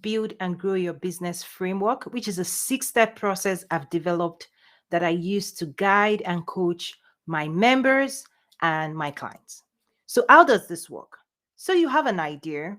Build and Grow Your Business Framework, which is a 6-step process I've developed that I use to guide and coach my members and my clients. So, how does this work? So, you have an idea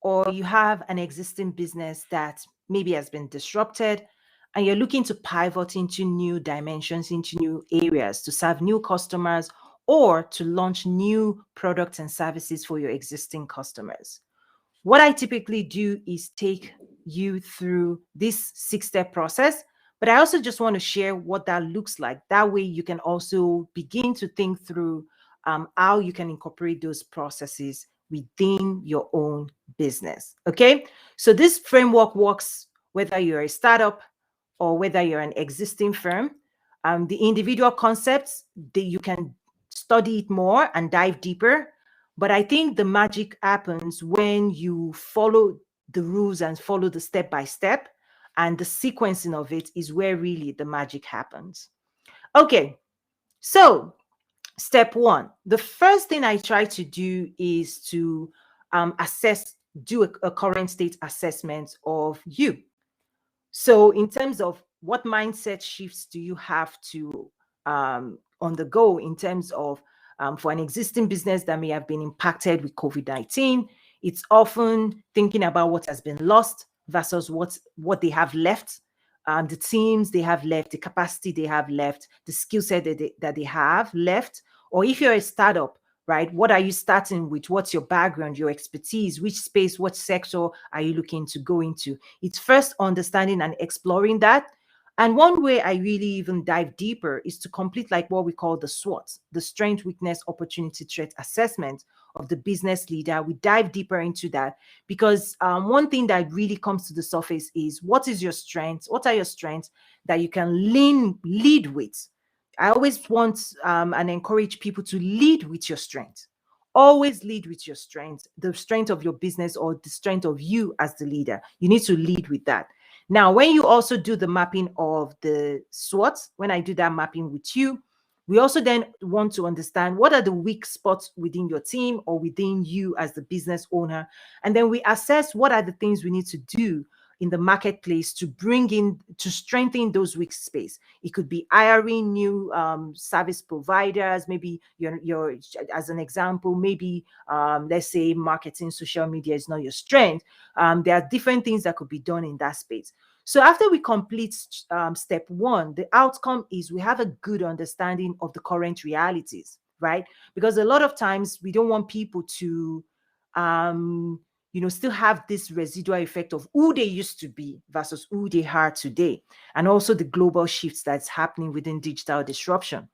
or you have an existing business that maybe has been disrupted and you're looking to pivot into new dimensions, into new areas to serve new customers or to launch new products and services for your existing customers. What I typically do is take you through this 6-step process, but I also just want to share what that looks like. That way, you can also begin to think through how you can incorporate those processes within your own business. Okay. So, this framework works whether you're a startup or whether you're an existing firm. The individual concepts, you can study it more and dive deeper. But I think the magic happens when you follow the rules and follow the step by step, and the sequencing of it is where really the magic happens. Okay, so step one, the first thing I try to do is to do a current state assessment of you. So, in terms of what mindset shifts do you have to undergo in terms of for an existing business that may have been impacted with COVID-19, it's often thinking about what has been lost versus what they have left, the teams they have left, the capacity they have left, the skill set that they have left. Or if you're a startup, right? What are you starting with? What's your background, your expertise? Which space, what sector are you looking to go into? It's first understanding and exploring that. And one way I really even dive deeper is to complete like what we call the SWOT, the strength, weakness, opportunity, threat assessment of the business leader. We dive deeper into that because one thing that really comes to the surface is what is your strengths? What are your strengths that you can lead with? I always want and encourage people to lead with your strength. Always lead with your strength, the strength of your business or the strength of you as the leader. You need to lead with that. Now, when you also do the mapping of the SWOT, when I do that mapping with you, we also then want to understand what are the weak spots within your team or within you as the business owner. And then we assess what are the things we need to do in the marketplace to bring in, to strengthen those weak space. It could be hiring new service providers. Maybe you're as an example, maybe let's say marketing, social media is not your strength. There are different things that could be done in that space. So after we complete step one, the outcome is we have a good understanding of the current realities, right? Because a lot of times we don't want people to still have this residual effect of who they used to be versus who they are today, and also the global shifts that's happening within digital disruption.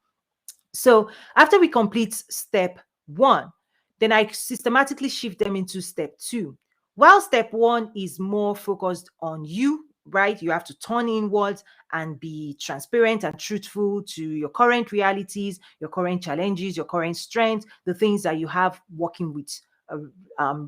So after we complete step one, then I systematically shift them into step two. While step one is more focused on you, right? You have to turn inwards and be transparent and truthful to your current realities, your current challenges, your current strengths, the things that you have working with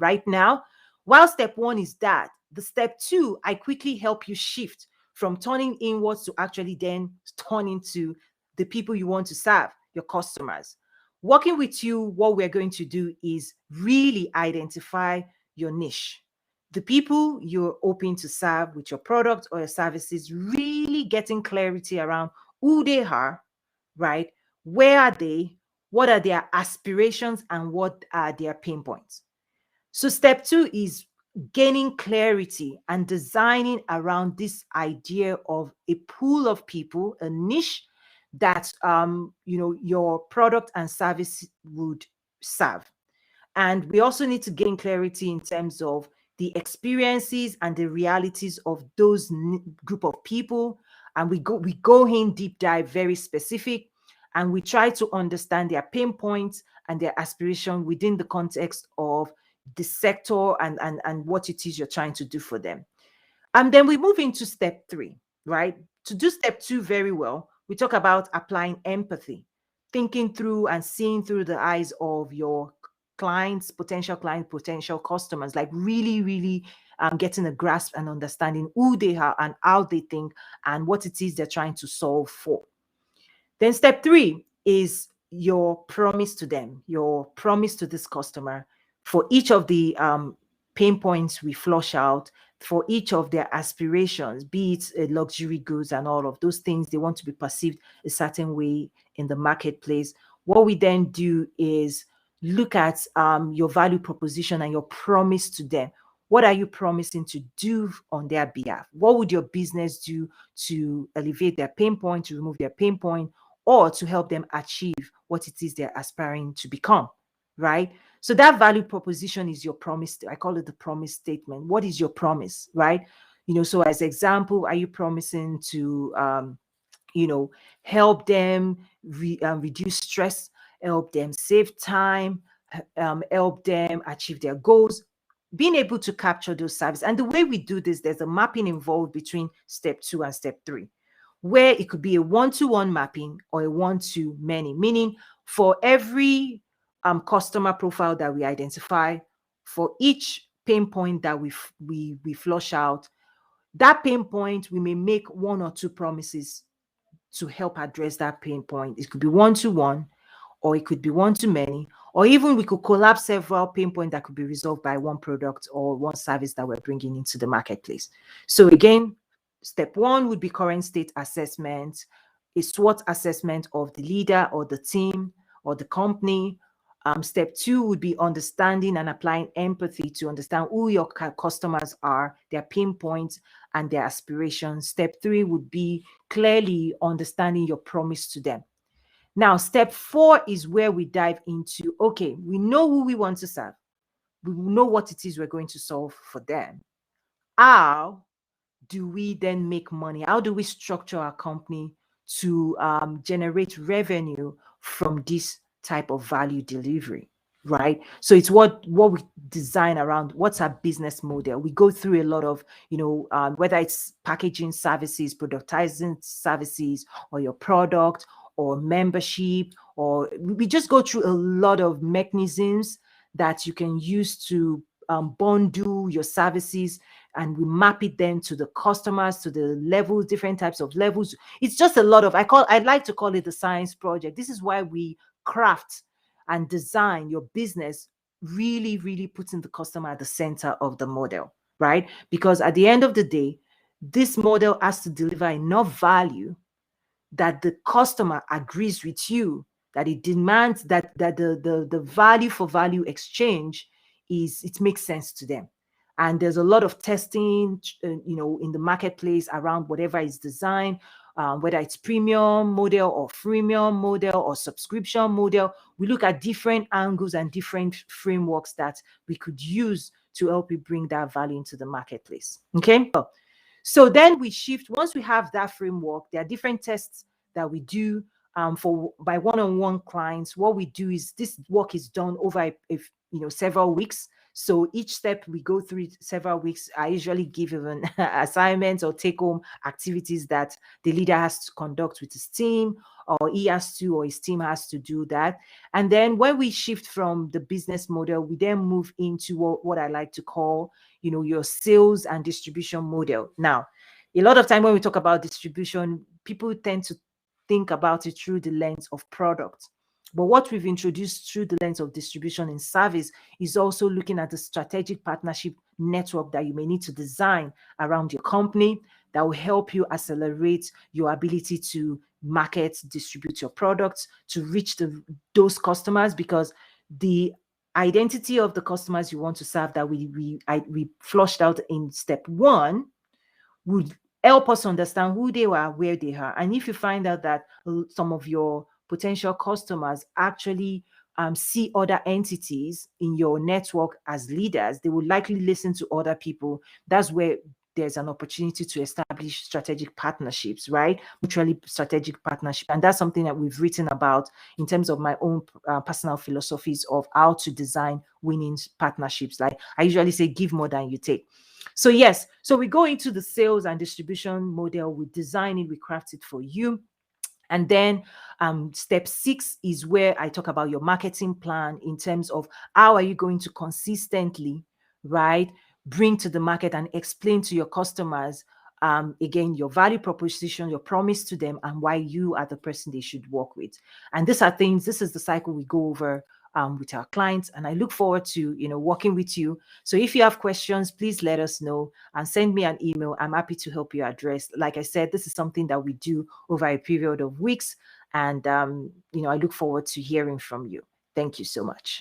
right now. While step one is that, the step two, I quickly help you shift from turning inwards to actually then turning to the people you want to serve, your customers. Working with you, what we're going to do is really identify your niche, the people you're hoping to serve with your product or your services, really getting clarity around who they are, right? Where are they? What are their aspirations and what are their pain points? So, step two is gaining clarity and designing around this idea of a pool of people, a niche that your product and service would serve. And we also need to gain clarity in terms of the experiences and the realities of those group of people. And we go in deep dive, very specific, and we try to understand their pain points and their aspiration within the context of the sector and what it is you're trying to do for them. And then we move into step three, right? To do step two very well, we talk about applying empathy, thinking through and seeing through the eyes of your clients, potential customers, like really, really getting a grasp and understanding who they are and how they think and what it is they're trying to solve for. Then step three is your promise to them, your promise to this customer for each of the pain points we flush out for each of their aspirations, be it luxury goods and all of those things. They want to be perceived a certain way in the marketplace. What we then do is look at your value proposition and your promise to them. What are you promising to do on their behalf? What would your business do to alleviate their pain point, to remove their pain point, or to help them achieve what it is they're aspiring to become, right? So that value proposition is your promise. I call it the promise statement. What is your promise, right? So as example, are you promising to, help them reduce stress, help them save time, help them achieve their goals? Being able to capture those services. And the way we do this, there's a mapping involved between step 2 and step 3, where it could be a one-to-one mapping or a one-to-many, meaning for every customer profile that we identify, for each pain point that we flush out, that pain point, we may make 1 or 2 promises to help address that pain point. It could be one-to-one, or it could be one-to-many, or even we could collapse several pain points that could be resolved by one product or one service that we're bringing into the marketplace. So again, step 1 would be current state assessment, a SWOT assessment of the leader or the team or the company. Step 2 would be understanding and applying empathy to understand who your customers are, their pain points, and their aspirations. Step 3 would be clearly understanding your promise to them. Now, step 4 is where we dive into, okay, we know who we want to serve. We know what it is we're going to solve for them. How do we then make money? How do we structure our company to generate revenue from this type of value delivery, right? So it's what we design around. What's our business model? We go through a lot of, whether it's packaging services, productizing services, or your product, or membership, or we just go through a lot of mechanisms that you can use to bundle your services, and we map it then to the customers, to the levels, different types of levels. It's just a lot of, I'd like to call it the science project. This is why we craft and design your business, really, really putting the customer at the center of the model, right? Because at the end of the day, this model has to deliver enough value that the customer agrees with you, that it demands that the value for value exchange it makes sense to them. And there's a lot of testing, in the marketplace around whatever is designed, whether it's premium model or freemium model or subscription model. We look at different angles and different frameworks that we could use to help you bring that value into the marketplace. Okay. So then we shift. Once we have that framework, there are different tests that we do by one-on-one clients. What we do is this work is done over several weeks. So each step we go through several weeks. I usually give even assignments or take-home activities that the leader has to conduct with his team, or he has to, or his team has to do that. And then when we shift from the business model, we then move into what I like to call, your sales and distribution model. Now, a lot of time when we talk about distribution, people tend to think about it through the lens of product. But what we've introduced through the lens of distribution and service is also looking at the strategic partnership network that you may need to design around your company that will help you accelerate your ability to market, distribute your products, to reach those customers, because the identity of the customers you want to serve that we flushed out in step 1 would help us understand who they are, where they are. And if you find out that some of your potential customers actually see other entities in your network as leaders, they will likely listen to other people. That's where there's an opportunity to establish strategic partnerships, right? Mutually strategic partnership. And that's something that we've written about in terms of my own personal philosophies of how to design winning partnerships. Like I usually say, give more than you take. So yes, so we go into the sales and distribution model, we design it, we craft it for you. And then step 6 is where I talk about your marketing plan in terms of how are you going to consistently, right, bring to the market and explain to your customers, again, your value proposition, your promise to them, and why you are the person they should work with. And these are things, this is the cycle we go over with our clients. And I look forward to, working with you. So if you have questions, please let us know and send me an email. I'm happy to help you address. Like I said, this is something that we do over a period of weeks. And, I look forward to hearing from you. Thank you so much.